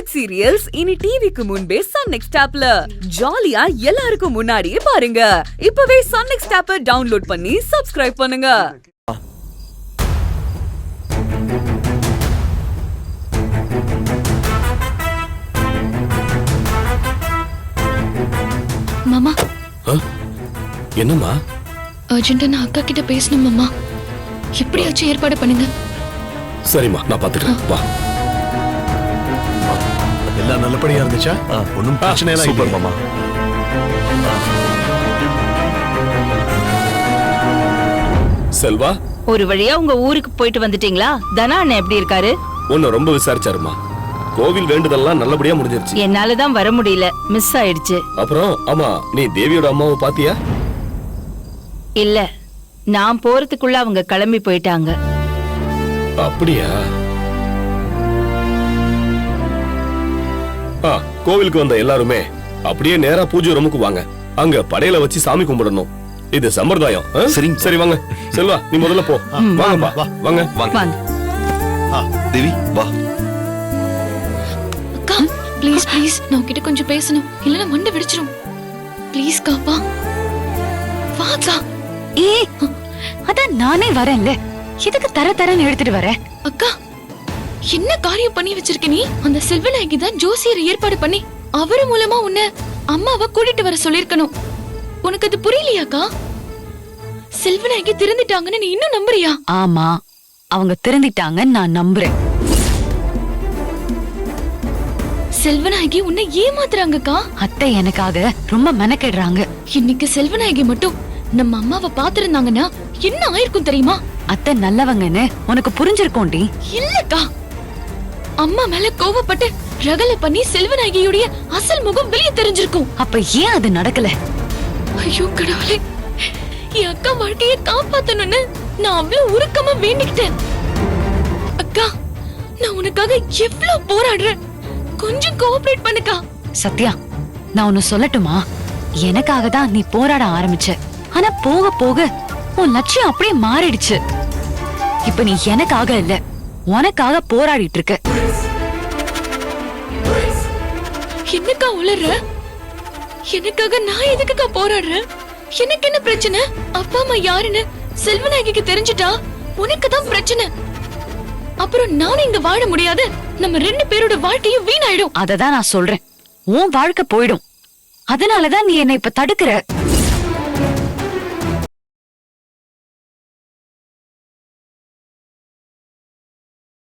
Hit serials இனி டிவிக்கு முன்பே சன் நெக்ஸ்ட் ஆப்ல ஜாலியா எல்லாருக்கும் முன்னாடியே பாருங்க. இப்பவே சன் நெக்ஸ்ட் ஆப்பை டவுன்லோட் பண்ணி சப்ஸ்கிரைப் பண்ணுங்க. மாமா, என்னம்மா? அர்ஜென்ட்டா நான் அக்கா கிட்ட பேசணும் மாமா. எப்படியாச்சும் ஏற்பாடு பண்ணுங்க. சரிம்மா, நான் பாத்துக்கிறேன். வா. எல்லாம் நல்லபடியா இருந்துச்சா? ஒண்ணும் பிரச்சனை இல்ல. சூப்பர் மாமா. செல்வா, ஒரு வழியா உங்க ஊருக்கு போயிட்டு வந்துட்டீங்களா? தனா அண்ணன் எப்படி இருக்காரு? உன்னை ரொம்ப விசாரிச்சாருமா. கோவில் வேண்டுதல்லாம் நல்லபடியா முடிஞ்சிருச்சு. என்னாலதான் வர முடியல, மிஸ் ஆயிடுச்சு. அப்புறம் ஆமா, நீ தேவியோட அம்மாவை பாத்தியா? இல்ல, நான் போறதுக்குள்ள அவங்க கிளம்பி போயிட்டாங்க. அப்படியா? கோவிலுக்கு வந்த எல்லாருமே அப்படியே நேரா பூஜை ரூமுக்கு வாங்க. அங்க படையில வச்சு சாமி கும்பிடணும். இது சம்பிரதாயம். சரி வாங்க. செல்வா, நீ முதல்ல போ. வாங்கப்பா, வாங்க வாங்க. தேவி வா. அக்கா ப்ளீஸ் ப்ளீஸ், நான் கிட்ட கொஞ்சம் பேசணும். இல்லனா மண்டை வெடிச்சிரும். ப்ளீஸ் கா வா. வாக்கா. அதான் நானே வரேன்ல, எதுக்கு தரன்னு எடுத்துட்டு வர? அக்கா, என்ன காரியம் பண்ணி வச்சிருக்க நீ? அந்த செல்வநாயகி தான் ஜோசியரை ஏற்பாடு பண்ணி அவரு மூலமா உன்னை அம்மாவை கூட்டிட்டு வர சொல்லிருக்கணும். உனக்கு அது புரியலையாக்கா? செல்வநாயகி திருந்திட்டாங்கன்னு நீ இன்னும் நம்புறியா? ஆமா, அவங்க திருந்திட்டாங்கன்னு நான் நம்புறேன். செல்வநாயகி உன்னை ஏமாத்துறாங்கக்கா. அத்தை எனக்காக ரொம்ப மெனக்கெடுறாங்க. இன்னைக்கு செல்வநாயகி மட்டும் நம்ம அம்மாவை பாத்திருந்தாங்கன்னா என்ன ஆயிருக்கும் தெரியுமா? அத்தை நல்லவங்கன்னு உனக்கு புரிஞ்சிருக்கோண்டி. இல்லக்கா, அம்மா மேல கோவப்பட்டு ரகலை பண்ணி செல்வநாயகியுடைய அசல் முகம் வெளியே தெரிஞ்சிருக்கும். அப்ப ஏன் அது நடக்கல? ஐயோ கடவுளே, என் அக்கா வாழ்க்கையை காப்பாத்தணும்னு நான் அவ்வளவு உருக்கமா வேண்டிக்கிட்டேன். அக்கா, நான் உனக்காக எவ்வளவு போராடுறேன். கொஞ்சம் கோஆபரேட் பண்ணுக்கா. சத்யா, நான் ஒன்னு சொல்லட்டுமா? எனக்காக தான் நீ போராட ஆரம்பிச்ச. ஆனா போக போக உன் லட்சியம் அப்படியே மாறிடுச்சு. இப்ப நீ எனக்காக இல்ல, உனக்காக போராடிட்டு இருக்க. என்னக்கா உளற? எனக்காக நான் எதுக்குக்கா போராடுறேன்? எனக்கு என்ன பிரச்சனை? அப்பா அம்மா யாருன்னு செல்வநாயகிக்கு தெரிஞ்சிட்டா உனக்கு தான் பிரச்சனை. அப்புறம் நானும் இங்க வாழ முடியாது. நம்ம ரெண்டு பேரோட வாழ்க்கையும் வீணாயிடும். அததான் நான் சொல்றேன். உன் வாழ்க்கை போயிடும். அதனாலதான் நீ என்னை இப்ப தடுக்கிற.